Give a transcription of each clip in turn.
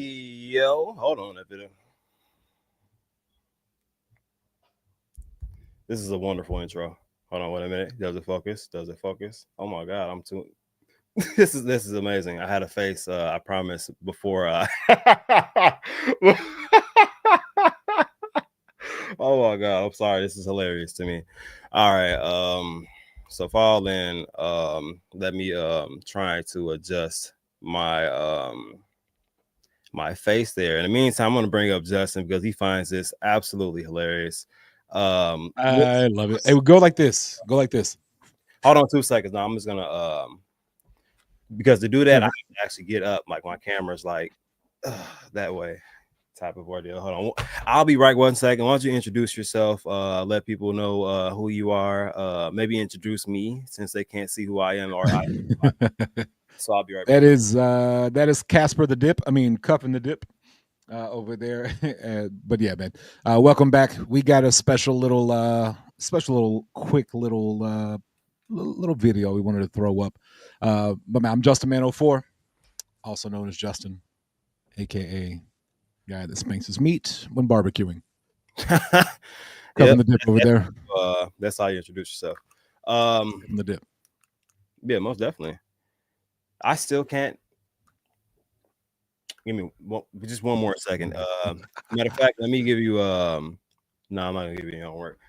Yo, hold on that video. This is a wonderful intro. Hold on, wait a minute. Does it focus? Does it focus? Oh my god, I'm too. This is amazing. I had a face. I promise before. Oh my god, I'm sorry. This is hilarious to me. All right. So fall in. Let me try to adjust my face there. In the meantime, I'm going to bring up Justin because he finds this absolutely hilarious. I love it. It would go like this. Go like this. Hold on 2 seconds. Now I'm just gonna because to do that, I have to actually get up. Like my camera's like that way type of ordeal. Hold on. I'll be right 1 second. Why don't you introduce yourself? Let people know who you are. Maybe introduce me since they can't see who I am or I. So I'll be right back. That is Casper the Dip. I mean, Cuffing the Dip over there. But yeah, man. Welcome back. We got a special little quick little video we wanted to throw up. But man, I'm Justin Man 04, also known as Justin, aka guy that spanks his meat when barbecuing. Cuffing the Dip over there. That's how you introduce yourself. Cuffing the Dip. Yeah, most definitely. I still can't. Give me just one more second. Matter of fact, let me give you. No, I'm not gonna give you any homework.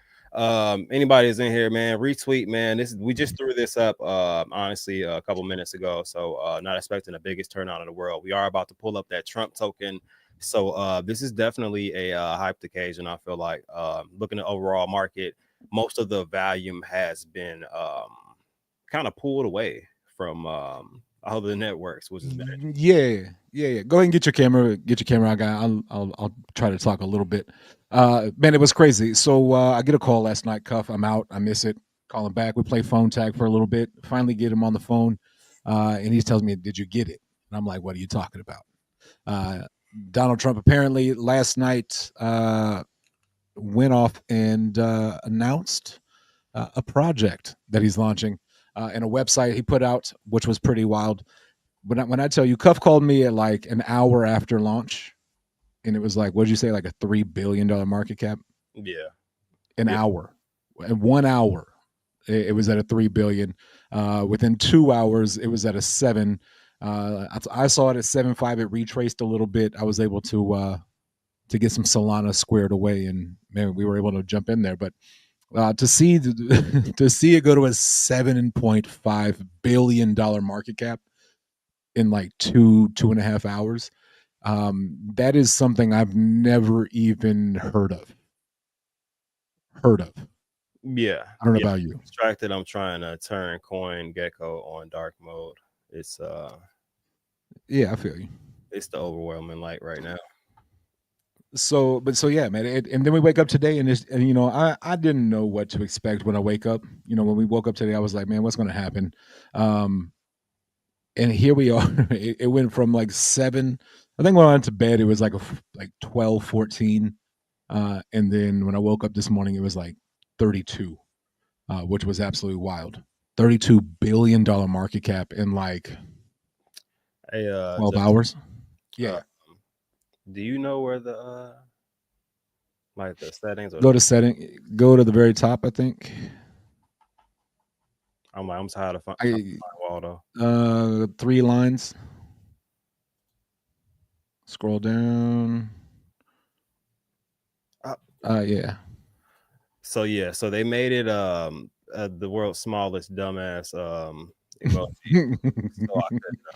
Anybody is in here, man, retweet, man. We just threw this up honestly a couple minutes ago, so not expecting the biggest turnout in the world. We are about to pull up that Trump token, so this is definitely a hyped occasion. I feel like looking at the overall market, most of the volume has been kind of pulled away from other networks, which is bad. Yeah. Go ahead and get your camera. Get your camera, guy. I'll try to talk a little bit. Man, it was crazy. So I get a call last night. Cuff, I'm out. I miss it. Call him back. We play phone tag for a little bit. Finally get him on the phone, and he tells me, "Did you get it?" And I'm like, "What are you talking about?" Donald Trump apparently last night went off and announced a project that he's launching and a website he put out, which was pretty wild. When I tell you, Cuff called me at like an hour after launch, and it was like, what did you say, like a $3 billion market cap? Yeah, an hour, in 1 hour, it was at a 3 billion. Within 2 hours, it was at a 7. I saw it at 7.5. It retraced a little bit. I was able to get some Solana squared away, and man, we were able to jump in there. But to see to see it go to a $7.5 billion market cap in like 2.5 hours, that is something I've never even heard of. Yeah, I don't know about you. Distracted. I'm trying to turn Coin Gecko on dark mode. It's yeah, I feel you. It's the overwhelming light right now. So yeah, man. And then we wake up today, and you know, I didn't know what to expect when I wake up. You know, when we woke up today, I was like, man, what's going to happen? And here we are. It went from like 7. I think when I went to bed, it was like 12, 14. And then when I woke up this morning, it was like 32, which was absolutely wild. $32 billion market cap in like 12 hours. Yeah. Do you know where the like the settings? Go to setting. Go to the very top, I think. I'm tired of finding Waldo. 3 lines. Scroll down. Yeah. So they made it the world's smallest dumbass emoji. So I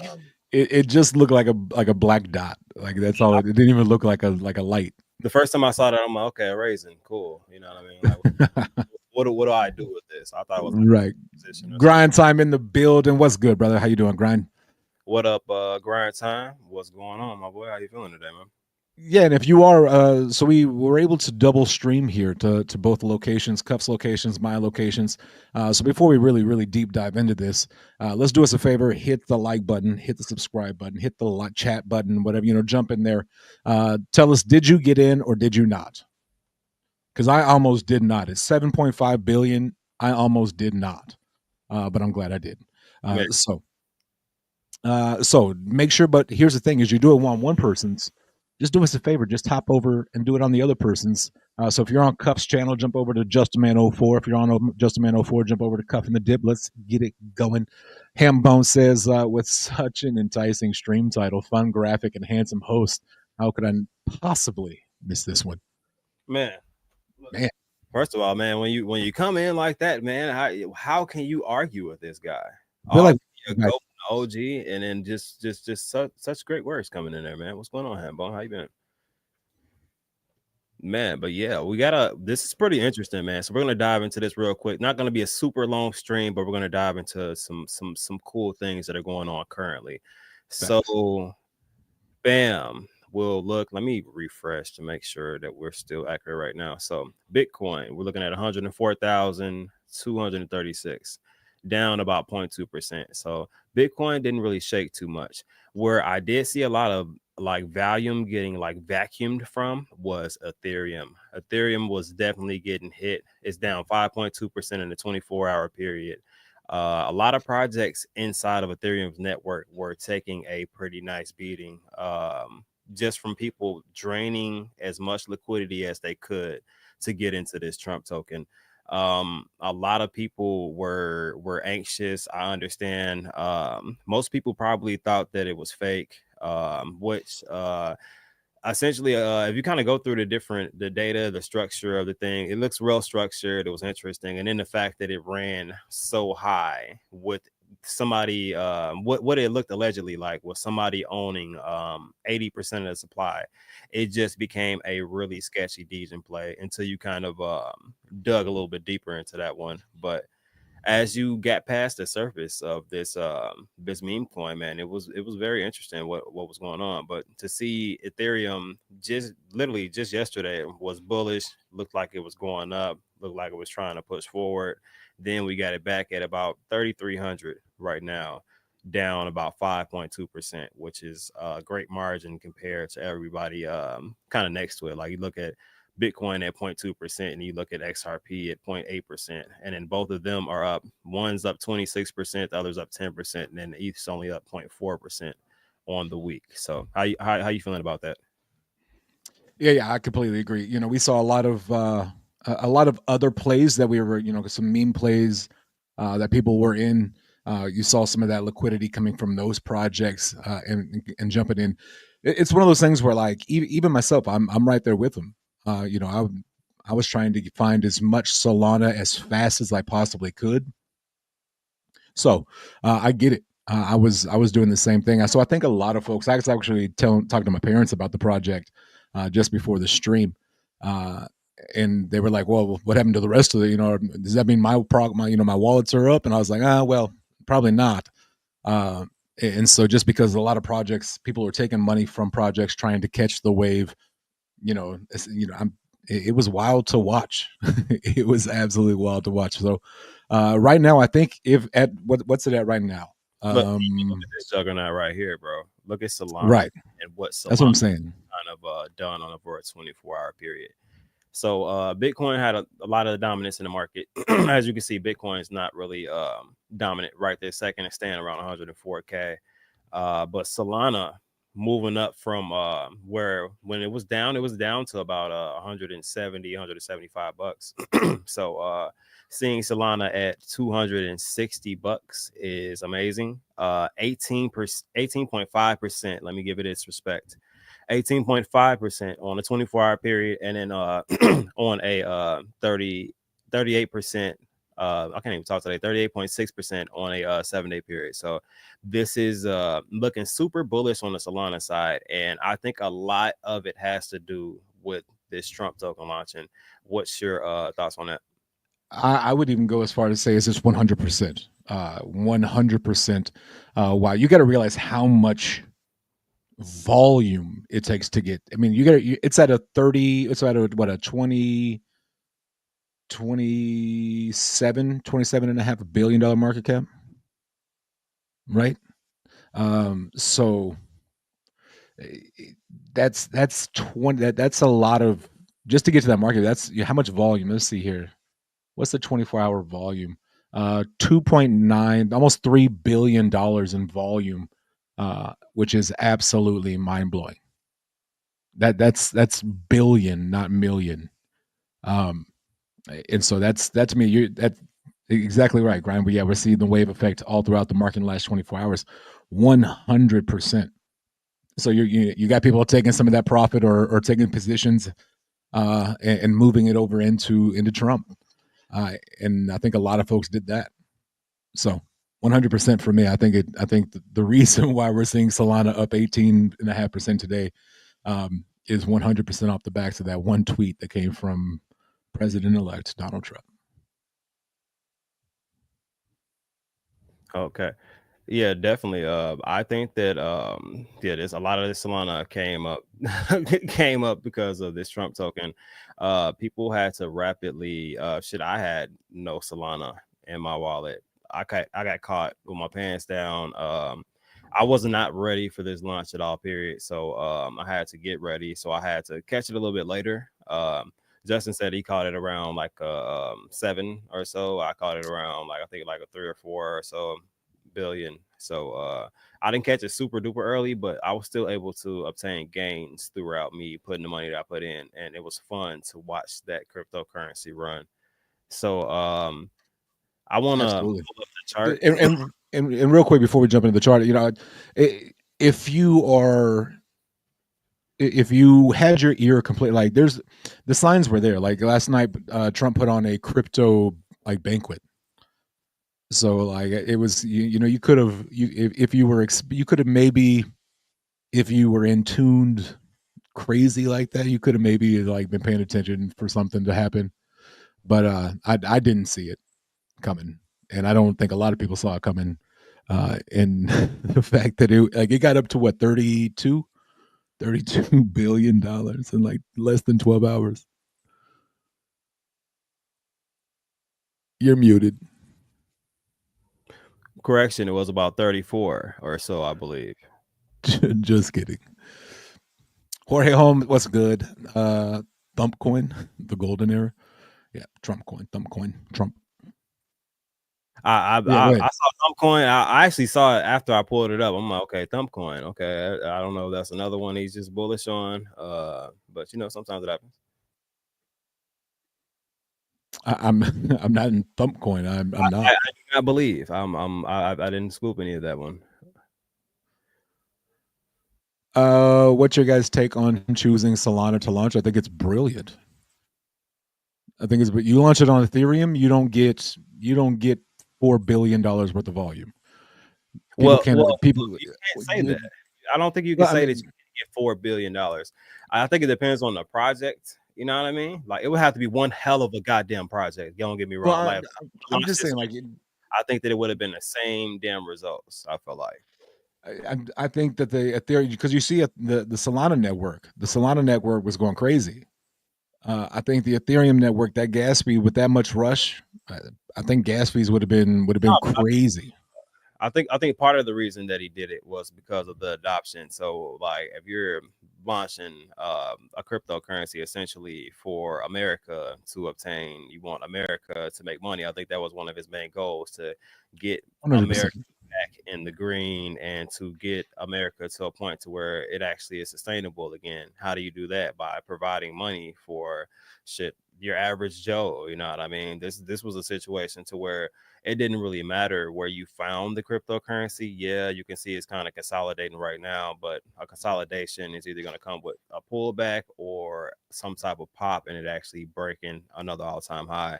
could, it just looked like a black dot. Like that's all. It didn't even look like a light. The first time I saw that, I'm like, okay, a raisin, cool. You know what I mean? Like, what do I do with this? I thought it was like right. Grind time in the building. What's good, brother? How you doing, Grind? What up, Grind time? What's going on, my boy? How you feeling today, man? Yeah, and if you are, so we were able to double stream here to both locations, Cuff's locations, my locations. So before we really deep dive into this, let's do us a favor: hit the like button, hit the subscribe button, hit the chat button, whatever, you know, jump in there. Tell us, did you get in or did you not? Because I almost did not. It's 7.5 billion. I almost did not, but I'm glad I did. So So make sure, but here's the thing: is you do it on one person's, just do us a favor, just hop over and do it on the other person's. So if you're on Cuff's channel, jump over to JustinMan04. If you're on JustinMan04, jump over to Cuff and the Dip. Let's get it going. Hambone says, with such an enticing stream title, fun graphic, and handsome host, how could I possibly miss this one? Man, Man, first of all, man, when you come in like that, man, how can you argue with this guy? I feel All like a go OG, and then just such great words coming in there, man. What's going on, Hambone? How you been? Man, but yeah, this is pretty interesting, man. So we're gonna dive into this real quick. Not gonna be a super long stream, but we're gonna dive into some cool things that are going on currently. facts. So bam, we'll look. Let me refresh to make sure that we're still accurate right now. So Bitcoin, we're looking at 104,236, down about 0.2%. So Bitcoin didn't really shake too much. Where I did see a lot of like volume getting like vacuumed from was Ethereum. Ethereum was definitely getting hit. It's down 5.2% in the 24-hour period. A lot of projects inside of Ethereum's network were taking a pretty nice beating, just from people draining as much liquidity as they could to get into this Trump token. A lot of people were anxious. I understand. Most people probably thought that it was fake, which essentially, if you kind of go through the data, the structure of the thing, it looks real structured. It was interesting, and then the fact that it ran so high with somebody, what it looked allegedly like was somebody owning 80% of the supply. It just became a really sketchy Dejan play until you kind of dug a little bit deeper into that one. But as you got past the surface of this meme coin, man, it was very interesting what was going on. But to see Ethereum just literally just yesterday was bullish, looked like it was going up, looked like it was trying to push forward. Then we got it back at about 3,300 right now, down about 5.2%, which is a great margin compared to everybody kind of next to it. Like you look at Bitcoin at 0.2%, and you look at XRP at 0.8%, and then both of them are up. One's up 26%, the other's up 10%, and then the ETH's only up 0.4% on the week. So how you feeling about that? Yeah, I completely agree. We saw a lot of other plays that we were, some meme plays that people were in. You saw some of that liquidity coming from those projects and jumping in. It's one of those things where, like, even myself, I'm right there with them. I was trying to find as much Solana as fast as I possibly could. So I get it. I was doing the same thing. So I think a lot of folks. I was actually talking to my parents about the project just before the stream, and they were like, "Well, what happened to the rest of it? Does that mean my wallets are up?" And I was like, well, probably not." And so just because a lot of projects, people are taking money from projects trying to catch the wave, it was wild to watch. It was absolutely wild to watch. So right now, I think if at what's it at right now? Look at this juggernaut right here, bro. Look at Solana Right. and what That's what Solana I'm saying. kind of done on over a 24-hour period. So Bitcoin had a lot of dominance in the market. As you can see, Bitcoin is not really dominant right this second. It's staying around 104K. But Solana moving up from where when it was down to about 170, 175 bucks. So seeing Solana at 260 bucks is amazing. 18.5%. Let me give it its respect. 18.5% on a 24-hour period, and then on a 38%. I can't even talk today. 38.6% on a 7-day period. So this is looking super bullish on the Solana side, and I think a lot of it has to do with this Trump token launching. What's your thoughts on that? I would even go as far as say it's 100%. 100%. Wow, you got to realize how much volume it takes to get. I mean, it's at a 30. It's at a what a 20 $27.5 billion market cap, right? So that's 20. That's a lot of just to get to that market. That's how much volume. Let's see here. What's the 24-hour volume? 2.9, almost $3 billion in volume which is absolutely mind blowing. That's billion, not million. Um, and so that to me, you that exactly right, Brian. But yeah, we're seeing the wave effect all throughout the market in the last 24 hours, 100%. So you got people taking some of that profit or taking positions and moving it over into Trump, and I think a lot of folks did that. So 100% for me. I think the reason why we're seeing Solana up 18.5% today is 100% off the backs of that one tweet that came from President-elect Donald Trump. Okay. Yeah, definitely. I think that yeah, there's a lot of this Solana came up came up because of this Trump token. People had to rapidly shit. I had no Solana in my wallet. I got caught with my pants down. I was not ready for this launch at all, period. So I had to get ready. So I had to catch it a little bit later. Justin said he caught it around like 7 or so. I caught it around like I think like a 3 or 4 or so billion. So I didn't catch it super duper early, but I was still able to obtain gains throughout me putting the money that I put in, and it was fun to watch that cryptocurrency run. So I want to Absolutely. pull up the chart. And real quick before we jump into the chart, if you are if you had your ear complete, like there's the signs were there. Like last night, Trump put on a crypto like banquet. So like it was, you could have, if you were, you could have maybe, if you were in tuned crazy like that, you could have maybe like been paying attention for something to happen. But I didn't see it coming, and I don't think a lot of people saw it coming. And the fact that it got up to what, 32 billion dollars in like less than 12 hours. You're muted. Correction, it was about 34 or so, I believe. Just kidding. Jorge Holmes, what's good? Thump coin, the golden era. Yeah, Trump coin, thump coin, Trump. Yeah, go I ahead. saw Thumpcoin. I actually saw it after I pulled it up. I'm like, okay, Thumpcoin. Okay, I don't know if that's another one he's just bullish on. But sometimes it happens. I'm I'm not in thump coin. I'm I not. do not believe. I didn't scoop any of that one. What's your guys' take on choosing Solana to launch? I think it's brilliant. I think it's, but you launch it on Ethereum, you don't get $4 billion worth of volume. People can't. People. You can't say that. I don't think you can Well, I say that mean, you can get $4 billion. I think it depends on the project. You know what I mean? Like it would have to be one hell of a goddamn project. Don't get me well, wrong. Like I'm launch just this, saying, like, I think that it would have been the same damn results. I feel like. I think that the Ethereum, because you see the Solana network was going crazy. I think the Ethereum network, that gas fee with that much rush, I think gas fees would have been crazy. I think part of the reason that he did it was because of the adoption. So like if you're launching a cryptocurrency essentially for America to obtain, you want America to make money. I think that was one of his main goals, to get 100%. America back in the green and to get America to a point to where it actually is sustainable again. How do you do that? By providing money for shit your average Joe. You know what I mean? This was a situation to where it didn't really matter where you found the cryptocurrency. Yeah, you can see it's kind of consolidating right now, but a consolidation is either going to come with a pullback or some type of pop and it actually breaking another all-time high.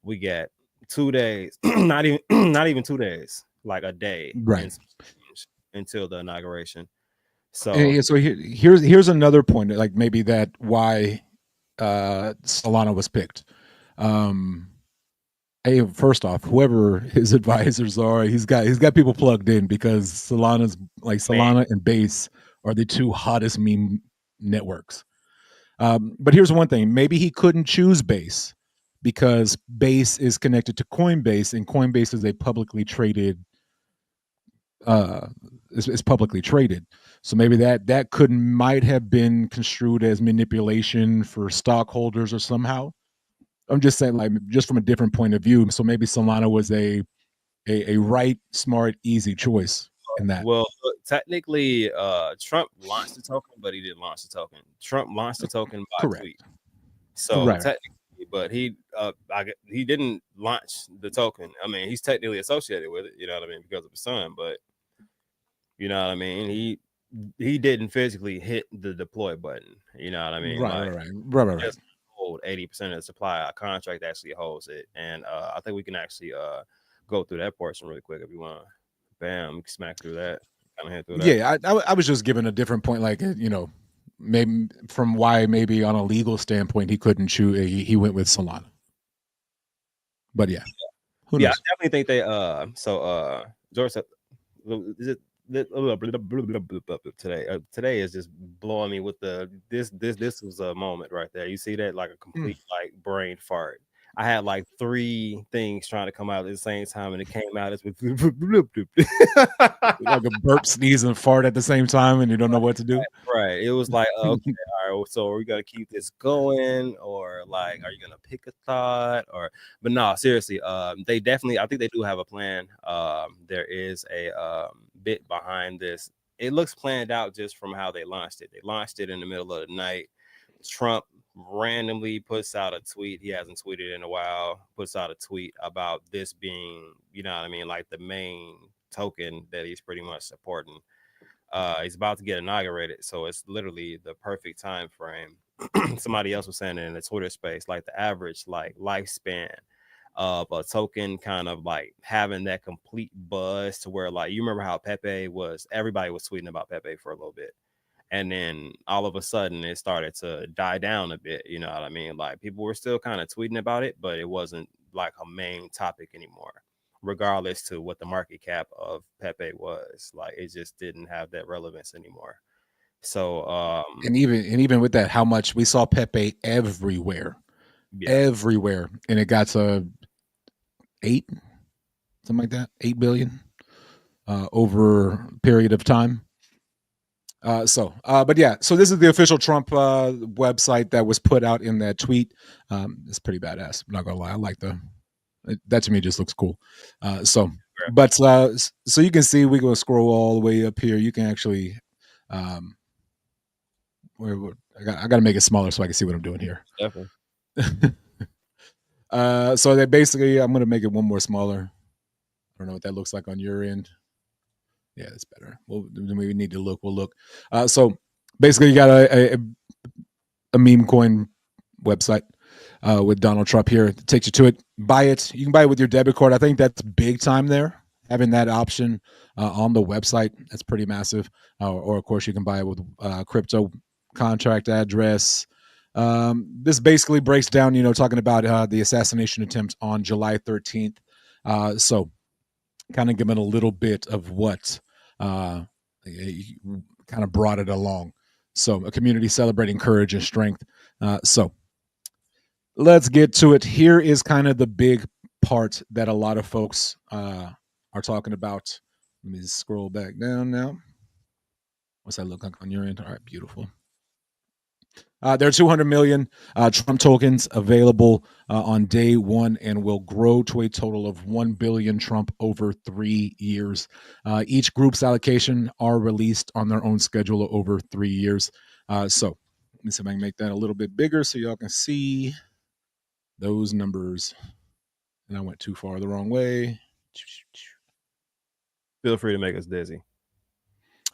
We get 2 days, not even 2 days, like a day Right. and some change until the inauguration. So And so here's another point, like maybe that why Solana was picked. Um, Hey, first off, whoever his advisors are, he's got people plugged in because man, Solana and Base are the two hottest meme networks. But here's one thing: maybe he couldn't choose Base because Base is connected to Coinbase, and Coinbase is a uh, is publicly traded. So maybe that could might have been construed as manipulation for stockholders or somehow. I'm just saying, like, just from a different point of view. So maybe Solana was a right, smart, easy choice. in that. Well, look, technically, Trump launched the token, but he didn't launch the token. Trump launched the token by tweet. Correct. So Right. technically, but he didn't launch the token. I mean, he's technically associated with it. You know what I mean, because of his son. But you know what I mean. He didn't physically hit the deploy button. You know what I mean. Right. Like Right. Right. Right. Right. Right. just hold 80% of the supply. Our contract actually holds it, and I think we can actually go through that portion really quick if you want. Bam, we can smack through that. Kind of head through that. Yeah, I was just given a different point, like maybe from why maybe on a legal standpoint he couldn't choose. He went with Solana, but yeah, who Yeah, I knows? definitely think they George said, is it today? Today is just blowing me with this was a moment right there. You see that like a Mm. complete like brain fart. I had like three things trying to come out at the same time, and it came out as with Like a burp, sneeze, and fart at the same time, and you don't know what to do. right. It was like, okay, all right. So are we gonna keep this going, or like, are you gonna pick a thought, or? But no, seriously, they definitely. I think they do have a plan. There is a bit behind this. It looks planned out just from how they launched it. They launched it in the middle of the night. Trump randomly puts out a tweet. He hasn't tweeted in a while. Puts out a tweet about this being, you know what I mean, like the main token that he's pretty much supporting. He's about to get inaugurated, so it's literally the perfect time frame. Somebody else was saying it in the Twitter space, like the average like lifespan of a token kind of like having that complete buzz to where like you remember how Pepe was, everybody was tweeting about Pepe for a little bit. And then all of a sudden it started to die down a bit, you know what I mean? Like people were still kind of tweeting about it, but it wasn't like a main topic anymore, regardless to what the market cap of Pepe was. Like it just didn't have that relevance anymore. So And even with that, how much we saw Pepe everywhere, yeah, everywhere, and it got to 8, something like that, 8 billion over a period of time. But yeah, so this is the official Trump website that was put out in that tweet. It's pretty badass. I'm not gonna lie, I like that to me just looks cool. So you can see we go scroll all the way up here. You can actually, um, I got to make it smaller so I can see what I'm doing here. definitely. So that basically, I'm gonna make it one more smaller. I don't know what that looks like on your end. Yeah, it's better. Well, we need to look. We'll look. So basically, you got a meme coin website with Donald Trump here. It takes you to it. Buy it. You can buy it with your debit card. I think that's big time there. Having that option on the website, that's pretty massive. Or of course, you can buy it with crypto contract address. This basically breaks down, talking about the assassination attempt on July 13th. So kind of giving a little bit of what kind of brought it along. So a community celebrating courage and strength. So let's get to it. Here is kind of the big part that a lot of folks are talking about. Let me scroll back down now. What's that look like on your end? All right, beautiful. There are 200 million Trump tokens available on day one and will grow to a total of 1 billion Trump over 3 years. Each group's allocation are released on their own schedule over 3 years. So let me see if I can make that a little bit bigger so y'all can see those numbers. And I went too far the wrong way. Feel free to make us dizzy.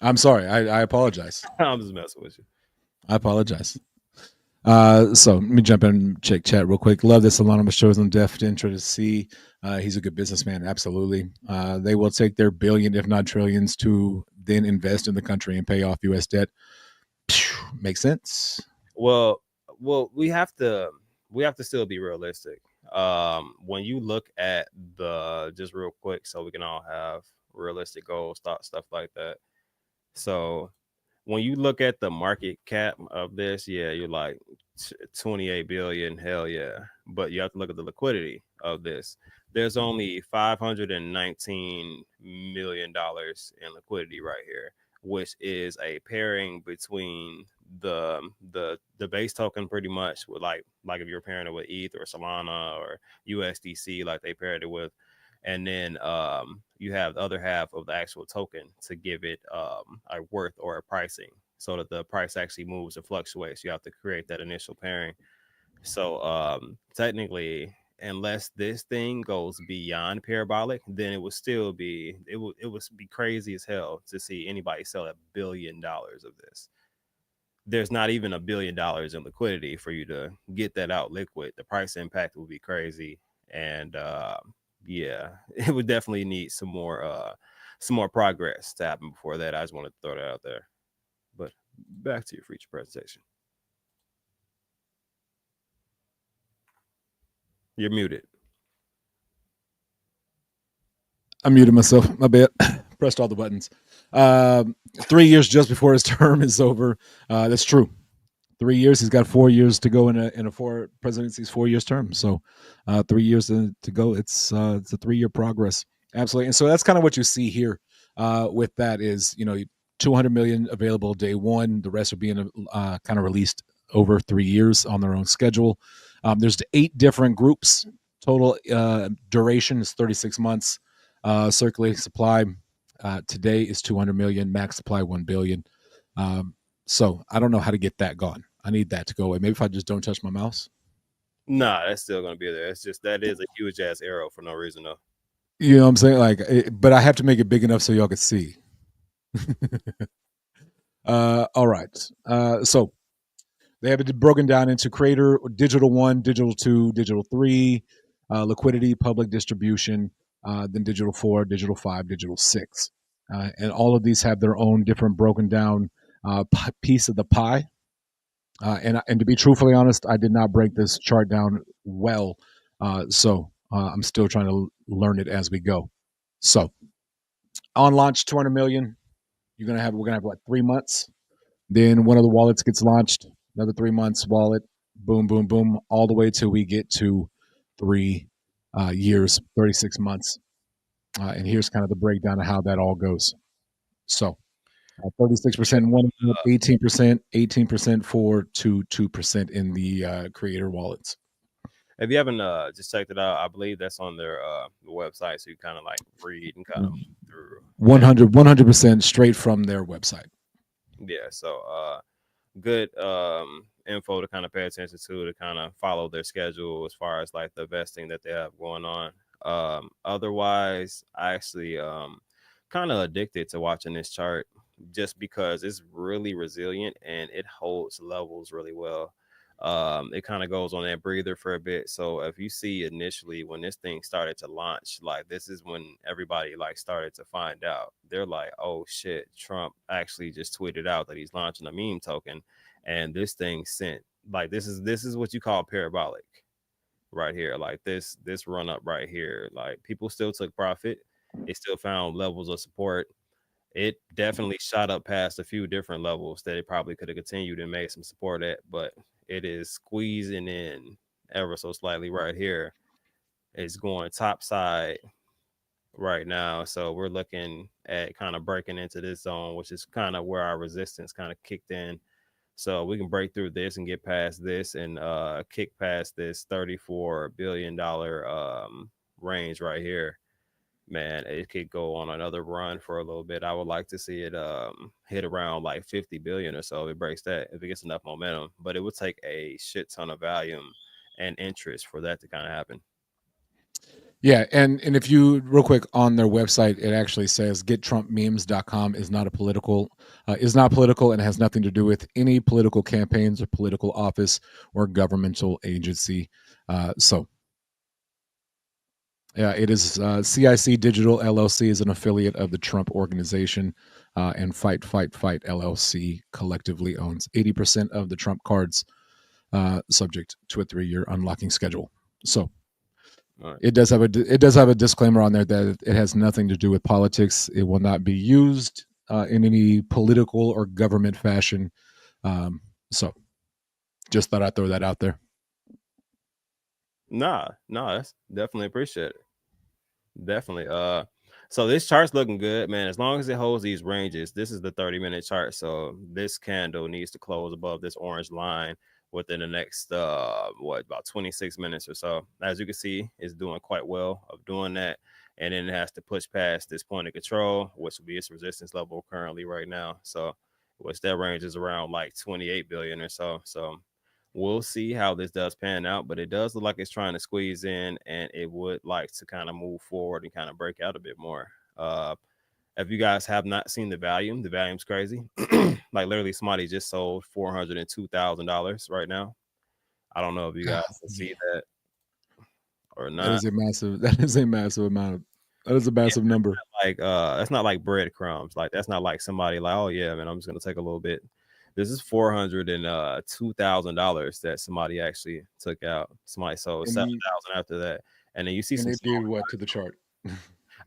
I'm sorry. I apologize. I'm just messing with you. I apologize. So let me jump in and check chat real quick. Love this anonymous shows on Def Intro to see. He's a good businessman. Absolutely. They will take their billion, if not trillions, to then invest in the country and pay off U.S. debt. Makes sense. Well, we have to still be realistic. When you look at the just real quick, so we can all have realistic goals, thought stuff like that. So when you look at the market cap of this, yeah, you're like 28 billion, hell yeah. But you have to look at the liquidity of this. There's only $519 million in liquidity right here, which is a pairing between the base token pretty much with like if you're pairing it with ETH or Solana or USDC, like they paired it with. and then you have the other half of the actual token to give it a worth or a pricing, so that the price actually moves and fluctuates. You have to create that initial pairing. So technically, unless this thing goes beyond parabolic, then it would be crazy as hell to see anybody sell $1 billion of this. There's not even $1 billion in liquidity for you to get that out liquid. The price impact would be crazy, and yeah, it would definitely need some more progress to happen before that. I just wanted to throw that out there. But back to your feature presentation. You're muted. I muted myself. My bad. Pressed all the buttons. 3 years just before his term is over. That's true. 3 years. He's got 4 years to go in a four presidency's 4 years term. So 3 years to go. It's a 3 year progress. Absolutely. And so that's kind of what you see here with that is 200 million available day one. The rest are being kind of released over 3 years on their own schedule. There's 8 different groups. Total duration is 36 months. Circulating supply today is 200 million. Max supply 1 billion. So I don't know how to get that gone. I need that to go away. Maybe if I just don't touch my mouse. Nah, that's still gonna be there. It's just that is a huge ass arrow for no reason though. You know what I'm saying? But I have to make it big enough so y'all can see. All right. So they have it broken down into creator, digital one, digital two, digital three, liquidity, public distribution, then digital four, digital five, digital six. And all of these have their own different broken down piece of the pie. And to be truthfully honest, I did not break this chart down well, so I'm still trying to learn it as we go. So on launch, 200 million. We're gonna have what 3 months. Then one of the wallets gets launched. Another 3 months wallet. Boom, boom, boom, all the way till we get to 3 years, 36 months. And here's kind of the breakdown of how that all goes. So 36% in one, 18%, 18% for 2% in the creator wallets. If you haven't just checked it out, I believe that's on their website, so you kind of like read and kind of move through. 100% straight from their website. Yeah, so good info to kind of pay attention to kind of follow their schedule as far as like the vesting that they have going on. Otherwise, I actually kind of addicted to watching this chart just because it's really resilient and it holds levels really well. It kind of goes on that breather for a bit. So if you see initially when this thing started to launch, like this is when everybody like started to find out. They're like, oh shit, Trump actually just tweeted out that he's launching a meme token, and this thing sent like this is what you call parabolic right here. Like this run up right here. Like people still took profit. They still found levels of support. It definitely shot up past a few different levels that it probably could have continued and made some support at, but it is squeezing in ever so slightly right here. It's going top side right now. So we're looking at kind of breaking into this zone, which is kind of where our resistance kind of kicked in. So we can break through this and get past this and kick past this $34 billion range right here. Man, it could go on another run for a little bit. I would like to see it hit around like 50 billion or so if it breaks that, if it gets enough momentum. But it would take a shit ton of volume and interest for that to kind of happen. Yeah, and if you real quick on their website, it actually says gettrumpmemes.com is not political and has nothing to do with any political campaigns or political office or governmental agency. So yeah, it is CIC Digital LLC is an affiliate of the Trump Organization, and Fight Fight Fight LLC collectively owns 80% of the Trump cards, subject to a 3 year unlocking schedule. So All right. it does have a disclaimer on there that it has nothing to do with politics. It will not be used in any political or government fashion. So just thought I'd throw that out there. Nah, that's definitely appreciate it. Definitely. So this chart's looking good, man. As long as it holds these ranges, this is the 30-minute chart. So this candle needs to close above this orange line within the next about 26 minutes or so. As you can see, it's doing quite well of doing that. and then it has to push past this point of control, which will be its resistance level currently right now. So, which that range is around like 28 billion or so. So, we'll see how this does pan out, but it does look like it's trying to squeeze in, and it would like to kind of move forward and kind of break out a bit more. If you guys have not seen the volume's crazy. Like literally, somebody just sold $402,000 right now. I don't know if you guys God, can see yeah. that or That not. is a massive. That is a massive amount of. That is a Yeah, massive number. like that's not like breadcrumbs. Like that's not like somebody like, oh yeah, man, I'm just gonna take a little bit. This is $402,000 that somebody actually took out. Somebody sold And seven you thousand after that, and then you see and some it did smaller. what to the chart?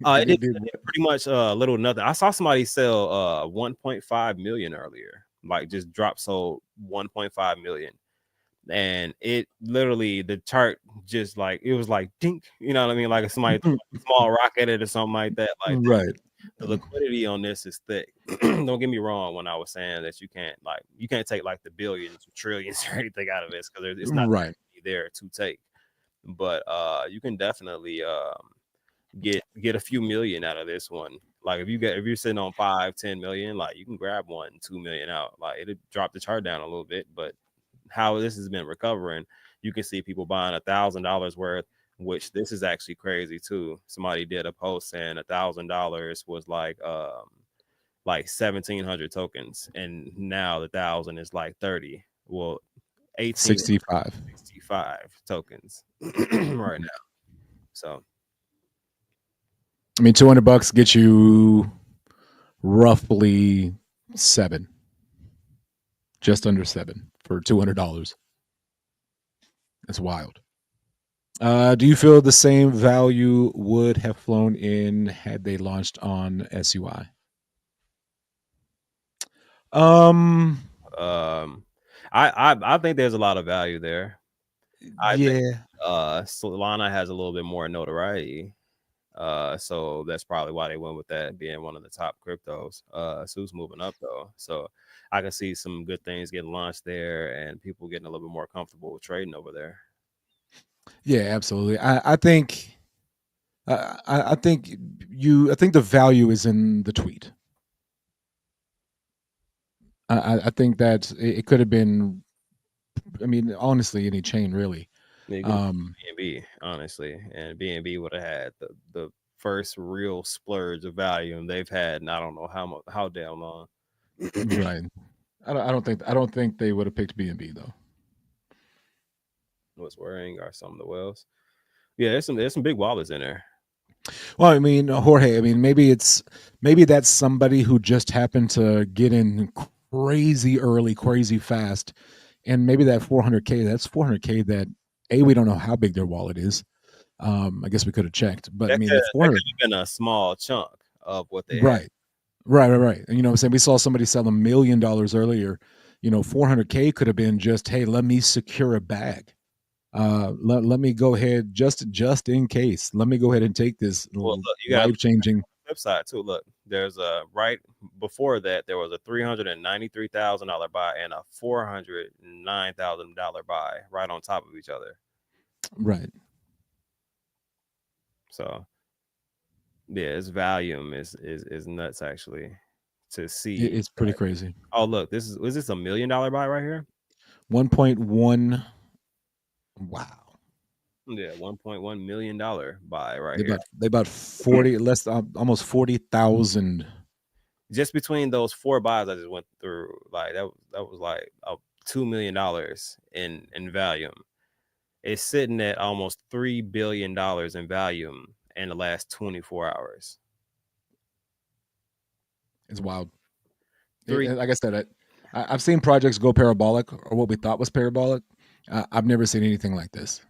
It It did, did it did what? pretty much little nothing. I saw somebody sell 1.5 million earlier, like just drop sold 1.5 million, and it literally the chart just like it was like dink, you know what I mean? Like if somebody threw like a small rock at it or something like that. Like Right. the liquidity on this is thick. Don't get me wrong when I was saying that you can't take like the billions or trillions or anything out of this because it's not Right. there to take. But you can definitely get a few million out of this one. Like if you're sitting on 5, 10 million, like you can grab 1, 2 million out. Like it'll drop the chart down a little bit, but how this has been recovering, you can see people buying $1,000 worth, which this is actually crazy too. Somebody did a post saying $1,000 was like 1,700 tokens, and now the thousand is like 30. Well, 65. 1,865 tokens right now. So I mean, $200 gets you roughly 7, just under 7 for $200. That's wild. Do you feel the same value would have flown in had they launched on SUI? Um, um, I think there's a lot of value there. I think yeah, Solana has a little bit more notoriety. So that's probably why they went with that being one of the top cryptos. Su's moving up though. So I can see some good things getting launched there and people getting a little bit more comfortable with trading over there. yeah, absolutely. I think, I think I think the value is in the tweet. I think that it could have been. I mean, honestly, any chain really. Yeah, you could have Um, BNB, honestly, and BNB would have had the first real splurge of value and they've had, and I don't know how damn long. right. I don't think they would have picked B&B though. Was worrying or some of the wells. Yeah, there's some big wallets in there. Well, I mean, Jorge. I mean, maybe that's somebody who just happened to get in crazy early, crazy fast, and maybe that 400K. That's 400K. That we don't know how big their wallet is. I guess we could have checked, but I That mean, could the that 400. could have been a small chunk of what they had. Right, right. And you know, what I'm saying we saw somebody sell $1 million earlier. You know, 400K could have been just, hey, let me secure a bag. Let me go ahead just in case. Let me go ahead and take this Well, look, you gotta life look at the changing. flip side too. Look, there's a right before that there was a $393,000 buy and a $409,000 buy right on top of each other. Right. So yeah, its volume is nuts actually to see. It's pretty crazy. Oh look, was this $1 million buy right here? 1.1. Wow. Yeah, $1.1 million buy right They here. about they about 40 less almost 40,000. Just between those four buys I just went through, like that was like $2 million in volume. It's sitting at almost $3 billion in volume in the last 24 hours. It's wild. Three. Like I said, I've seen projects go parabolic or what we thought was parabolic. I've never seen anything like this.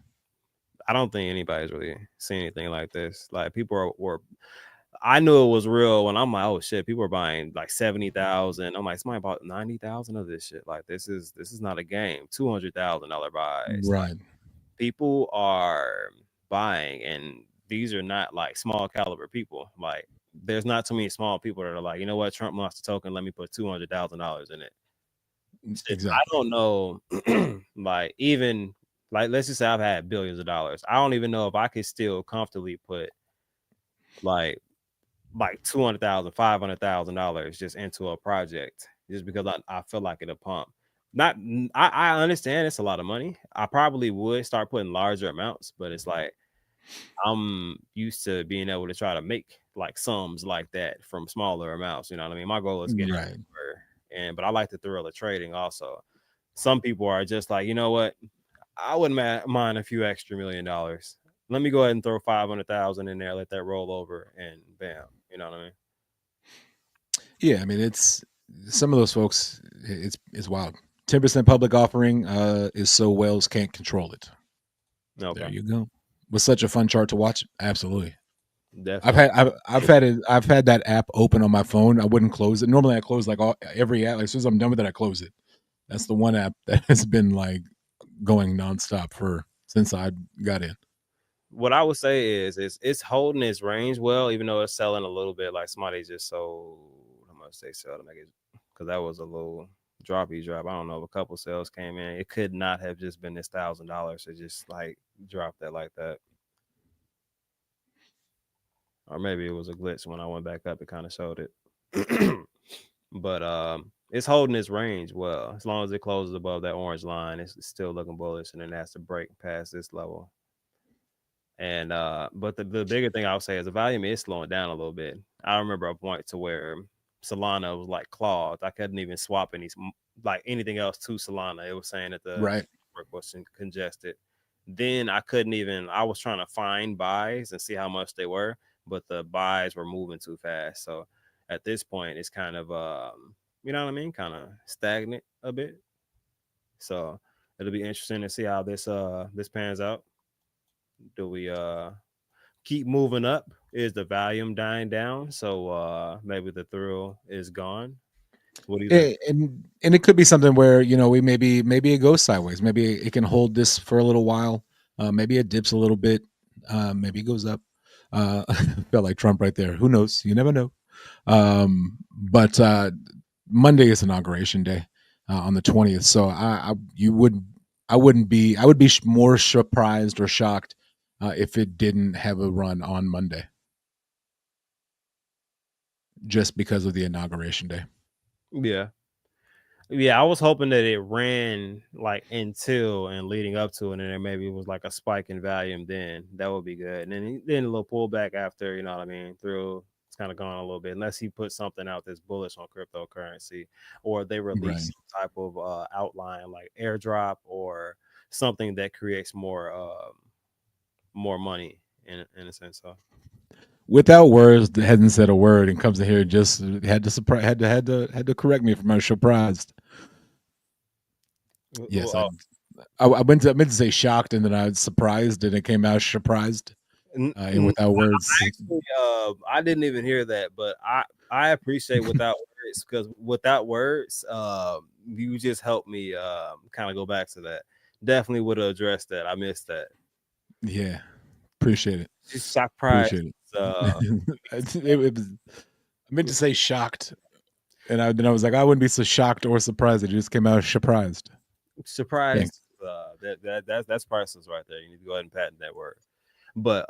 I don't think anybody's really seen anything like this. Like people were I knew it was real when I'm like, oh shit, people are buying like 70,000. I'm like, somebody bought 90,000 of this shit. Like this is not a game. $200,000 buys. Like Right. people are buying, and these are not like small caliber people. Like there's not too many small people that are like, you know what, Trump lost a token. Let me put $200,000 in it. Shit, I Exactly. don't know. Like even like let's just say I've had billions of dollars. I don't even know if I could still comfortably put like like 200,000, $500,000 just into a project just because I feel like it'll pump. Not I understand it's a lot of money. I probably would start putting larger amounts, but it's like I'm used to being able to try to make like sums like that from smaller amounts. You know what I mean? My goal is getting Right. bigger, and but I like the thrill of trading also. Some people are just like, you know what? I wouldn't mind a few extra $1 million. Let me go ahead and throw 500,000 in there, let that roll over, and bam. You know what I mean? Yeah, I mean it's some of those folks. It's wild. 10% public offering is so whales can't control it. There Okay, you go. Was such a fun chart to watch. Absolutely. I've definitely. had I've had it. I've had that app open on my phone. I wouldn't close it. Normally, I close like every app. Like, as soon as I'm done with it, I close it. That's the one app that has been like going nonstop for since I got in. What I would say is it's holding its range well, even though it's selling a little bit. Like somebody just sold, how much they sell to make it, because that was a little droppy drop. I don't know if a couple sales came in. It could not have just been this $1,000 to just like drop that like that, or maybe it was a glitch when I went back up. It kind of showed it, but it's holding its range well. As long as it closes above that orange line, it's still looking bullish, and then it has to break past this level. And but the bigger thing I would say is the volume is slowing down a little bit. I remember a point to where Solana was like clogged. I couldn't even swap like anything else to Solana. It was saying that the Right. network was congested. Then I couldn't even. I was trying to find buys and see how much they were, but the buys were moving too fast. So at this point, it's kind of you know what I mean, kind of stagnant a bit. So it'll be interesting to see how this pans out. Do we keep moving up? Is the volume dying down? So maybe the thrill is gone. What do you think? And it could be something where we maybe it goes sideways. Maybe it can hold this for a little while. Maybe it dips a little bit. Maybe it goes up. Felt like Trump right there. Who knows? You never know. But Monday is inauguration day on the 20th. So I wouldn't be I would be more surprised or shocked if it didn't have a run on Monday just because of the inauguration day. Yeah. Yeah, I was hoping that it ran like until and leading up to it, and then maybe it was like a spike in volume. Then that would be good. And then a little pullback after, you know what I mean? Through it's kind of gone a little bit, unless he put something out that's bullish on cryptocurrency, or they release Right. some type of outline like airdrop or something that creates more money in a sense. So Without words, hasn't said a word and comes in here just had to surprise had to correct me if I'm surprised. Yes, oh, I meant to say shocked and then I was surprised and it came out surprised. And without words, actually, I didn't even hear that, but I appreciate without words, because without words, you just helped me kind of go back to that. Definitely would have addressed that. I missed that. yeah, appreciate it. Just surprised. Appreciate it. Uh, It was, I meant to say shocked, and then I was like, I wouldn't be so shocked or surprised. It just came out surprised. surprised. Thanks. That's priceless right there. You need to go ahead and patent that word. But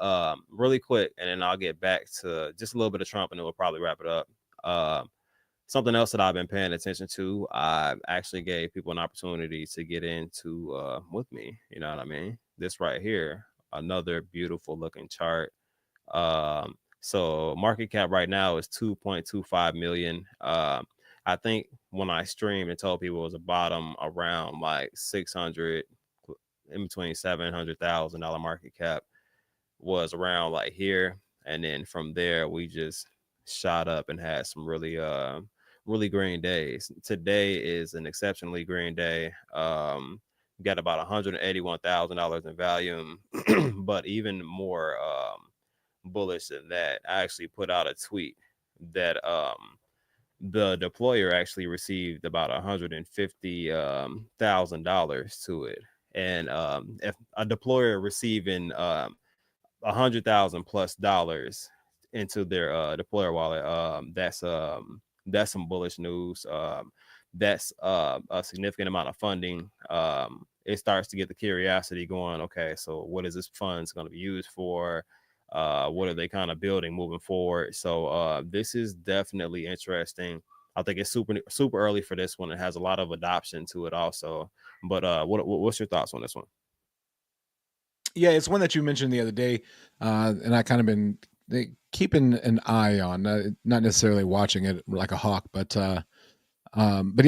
really quick, and then I'll get back to just a little bit of Trump, and then we'll probably wrap it up. Something else that I've been paying attention to, I actually gave people an opportunity to get into with me. You know what I mean? This right here, another beautiful looking chart. So market cap right now is 2.25 million. I think when I streamed and told people it was a bottom around like 600, in between $700,000 market cap was around like here, and then from there we just shot up and had some really green days. Today is an exceptionally green day. Got about $181,000 in volume, but even more bullish than that, I actually put out a tweet that the deployer actually received about $150,000 to it. And if a deployer receiving 100,000 plus dollars into their deployer wallet, that's some bullish news. That's a significant amount of funding. It starts to get the curiosity going. Okay, so what is this funds going to be used for? What are they kind of building moving forward? So this is definitely interesting. I think it's super early for this one. It has a lot of adoption to it also. But what's your thoughts on this one? Yeah, it's one that you mentioned the other day, and I kind of been keeping an eye on, not necessarily watching it like a hawk, but yeah,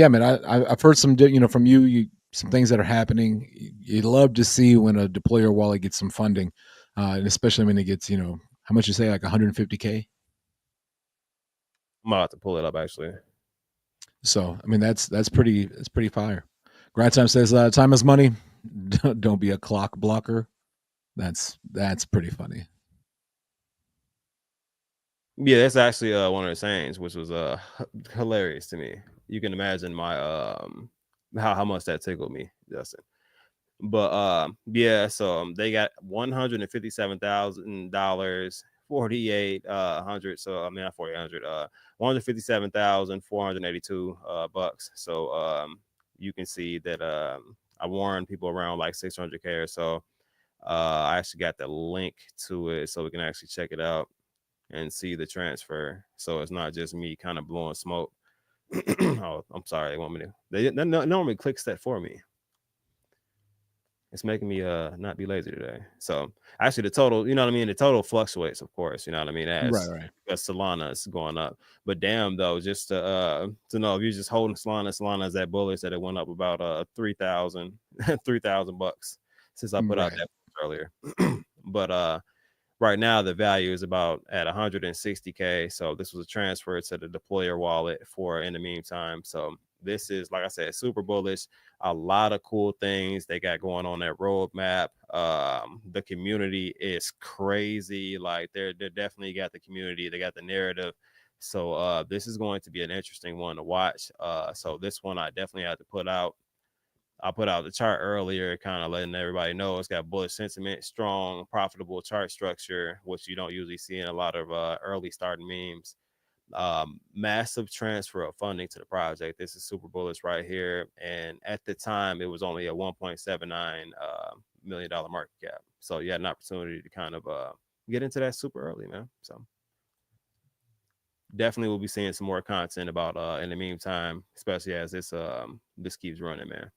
man, I've heard some, from you, some things that are happening. You love to see when a deployer wallet gets some funding, and especially when it gets, how much you say, like 150K. I'm about to pull it up actually. So I mean, that's pretty fire. Grind time says, time is money. Don't be a clock blocker. That's pretty funny. Yeah, that's actually one of the sayings, which was hilarious to me. You can imagine my how much that tickled me, Justin. But yeah, so they got $157,000, 4,800. So I mean not 4,800, 157,482 bucks. So you can see that I warned people around like 600K or so. I actually got the link to it so we can actually check it out and see the transfer. So it's not just me kind of blowing smoke. Oh, I'm sorry. They want me to. They normally clicks that for me. It's making me not be lazy today. So actually, the total, you know what I mean. The total fluctuates, of course. You know what I mean, Right, as right. because Solana is going up. But damn, though, just to know if you're just holding Solana is that bullish that it went up about 3,000 $3,000 since I put out Right. that earlier. But right now the value is about at 160K. So this was a transfer to the deployer wallet for in the meantime. So this is, like I said, super bullish. A lot of cool things they got going on that roadmap. The community is crazy. Like they're definitely got the community. They got the narrative. So this is going to be an interesting one to watch. So this one I definitely have to put out. I put out the chart earlier, kind of letting everybody know it's got bullish sentiment, strong, profitable chart structure, which you don't usually see in a lot of early starting memes. Massive transfer of funding to the project. This is super bullish right here. And at the time, it was only a $1.79 million market cap. So you had an opportunity to kind of get into that super early, man. So definitely we'll be seeing some more content about in the meantime, especially as this keeps running, man.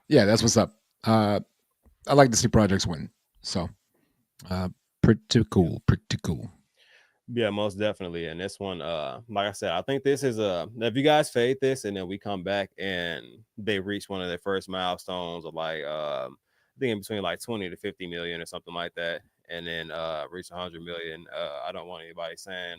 Yeah, that's what's up. Uh, I like to see projects win. So, uh, pretty cool. Pretty cool. Yeah, most definitely. And this one, like I said, I think this is if you guys fade this and then we come back and they reach one of their first milestones of like I think in between like 20 to 50 million or something like that, and then reach 100 million. I don't want anybody saying,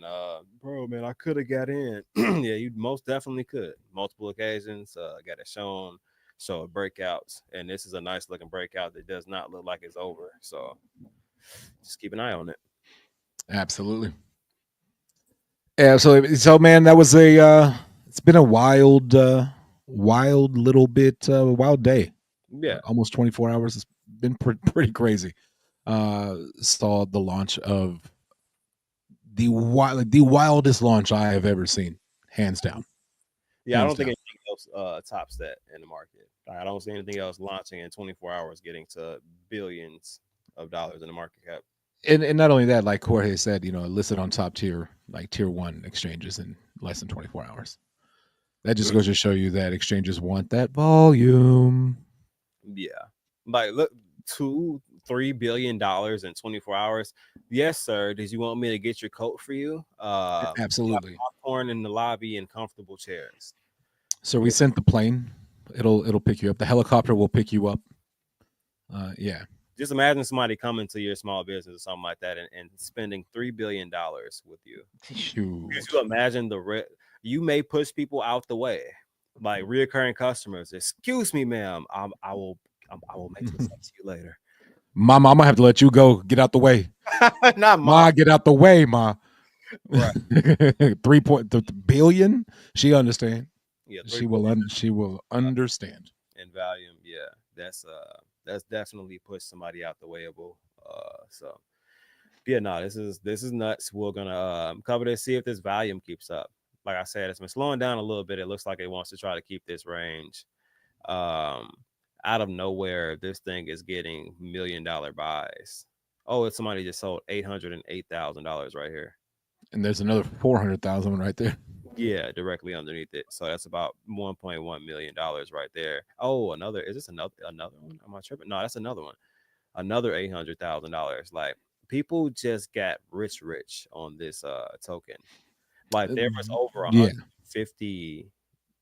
bro, man, I could have got in. Yeah, you most definitely could. Multiple occasions, got it shown, show breakouts, and this is a nice looking breakout that does not look like it's over. So just keep an eye on it. Absolutely. Yeah. So man, that was it's been a wild little bit, wild day. Yeah. Almost 24 hours. It's been pretty crazy. Saw the launch of the wildest launch I have ever seen, hands down, Yeah, I hands don't think down. anything else tops that in the market. I don't see anything else launching in 24 hours getting to billions of dollars in the market cap. And not only that, like Jorge said, listed on top tier, like tier one exchanges in less than 24 hours. That just goes to show you that exchanges want that volume. Yeah, like look, $2-3 billion in 24 hours. Yes, sir. Did you want me to get your coat for you? We got Absolutely. popcorn in the lobby and comfortable chairs. So we Yeah, sent the plane. It'll pick you up. The helicopter will pick you up. Yeah. just imagine somebody coming to your small business or something like that and spending $3 billion with you. Could you Huge. imagine you may push people out the way, like reoccurring customers. Excuse me, ma'am. I will make this up to you later. Mama, I'm gonna have to let you go. Get out the way. Not mom. Ma, get out the way, ma. Right. 3 billion. She understand. Yeah, three She will billion she will understand. in volume. Yeah, that's definitely pushed somebody out the way of so yeah, no, this is nuts. We're gonna cover this, see if this volume keeps up. Like I said, it's been slowing down a little bit. It looks like it wants to try to keep this range. Um, Out of nowhere, this thing is getting $1 million buys. Oh, it's somebody just sold $808,000 right here. And there's another 400,000 one right there. Yeah, directly underneath it. So that's about $1.1 million right there. Oh, another is this another one? Am I tripping? No, that's another one. Another $800,000. Like people just got rich on this token. Like there was over Yeah, 150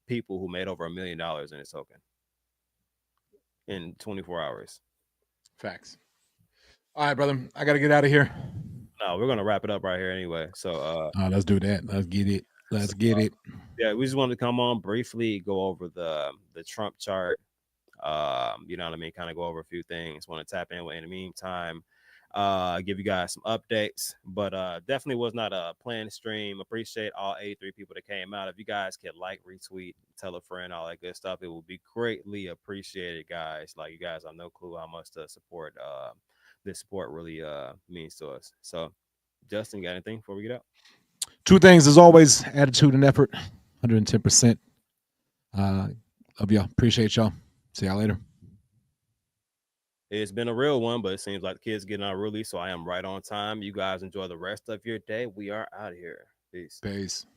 people who made over $1 million in this token in 24 hours. facts. All right, brother. I got to get out of here. No, we're gonna wrap it up right here anyway. Let's do that. Let's get it. So Let's get it. yeah, we just wanted to come on briefly, go over the Trump chart. You know what I mean? Kind of go over a few things. Want to tap in the meantime. Give you guys some updates, but definitely was not a planned stream. Appreciate all 83 people that came out. If you guys could like, retweet, tell a friend, all that good stuff, it would be greatly appreciated, guys. Like you guys have no clue how much the support this support really means to us. So Justin, got anything before we get out? Two things as always: attitude and effort. 110%. Love y'all. Appreciate y'all. See y'all later. It's been a real one, but it seems like the kids getting out early, so I am right on time. You guys enjoy the rest of your day. We are out of here. Peace. Peace.